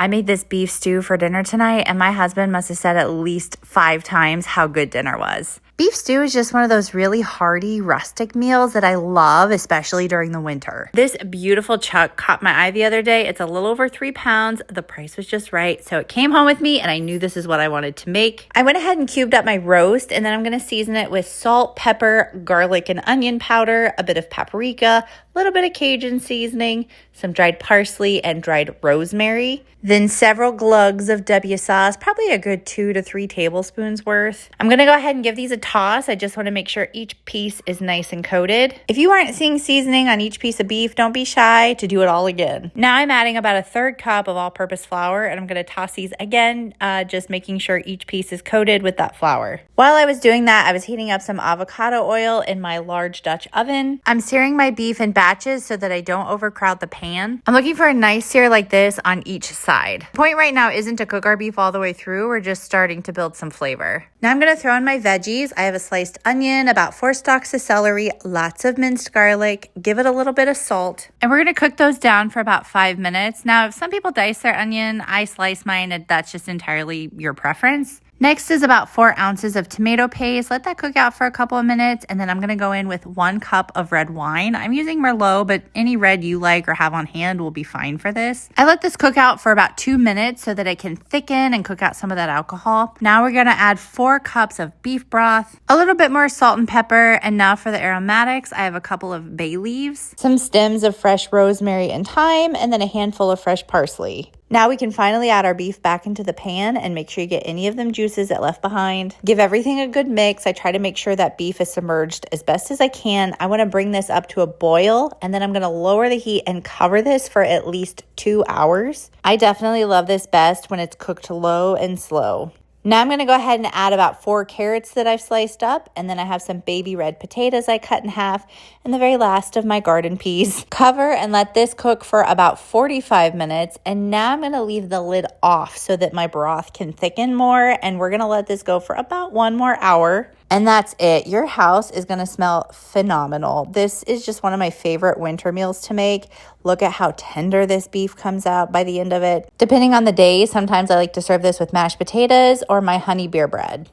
I made this beef stew for dinner tonight, and my husband must have said at least 5 times how good dinner was. Beef stew is just one of those really hearty, rustic meals that I love, especially during the winter. This beautiful chuck caught my eye the other day. It's a little over 3 pounds. The price was just right, so it came home with me, and I knew this is what I wanted to make. I went ahead and cubed up my roast, and then I'm going to season it with salt, pepper, garlic, and onion powder, a bit of paprika, a little bit of Cajun seasoning, some dried parsley, and dried rosemary. Then several glugs of W sauce, probably a good 2 to 3 tablespoons worth. I'm going to go ahead and give these a toss. I just want to make sure each piece is nice and coated. If you aren't seeing seasoning on each piece of beef, don't be shy to do it all again. Now I'm adding about a 1/3 cup of all-purpose flour, and I'm going to toss these again, just making sure each piece is coated with that flour. While I was doing that, I was heating up some avocado oil in my large Dutch oven. I'm searing my beef in batches so that I don't overcrowd the pan. I'm looking for a nice sear like this on each side. The point right now isn't to cook our beef all the way through. We're just starting to build some flavor. Now I'm going to throw in my veggies. I have a sliced onion, about 4 stalks of celery, lots of minced garlic, give it a little bit of salt, and we're going to cook those down for about 5 minutes. Now, if some people dice their onion, I slice mine, and that's just entirely your preference. Next is about 4 ounces of tomato paste. Let that cook out for a couple of minutes, and then I'm going to go in with 1 cup of red wine. I'm using Merlot, but any red you like or have on hand will be fine for this. I let this cook out for about 2 minutes so that it can thicken and cook out some of that alcohol. Now we're going to add 4 cups of beef broth, a little bit more salt and pepper, and now for the aromatics, I have a couple of bay leaves, some stems of fresh rosemary and thyme, and then a handful of fresh parsley. Now we can finally add our beef back into the pan and make sure you get any of them juices that left behind. Give everything a good mix. I try to make sure that beef is submerged as best as I can. I want to bring this up to a boil, and then I'm going to lower the heat and cover this for at least 2 hours. I definitely love this best when it's cooked low and slow. Now I'm going to go ahead and add about 4 carrots that I've sliced up, and then I have some baby red potatoes I cut in half, and the very last of my garden peas. Cover and let this cook for about 45 minutes, and now I'm going to leave the lid off so that my broth can thicken more, and we're going to let this go for about 1 more hour. And that's it. Your house is going to smell phenomenal. This is just one of my favorite winter meals to make. Look at how tender this beef comes out by the end of it. Depending on the day, sometimes I like to serve this with mashed potatoes or my honey beer bread.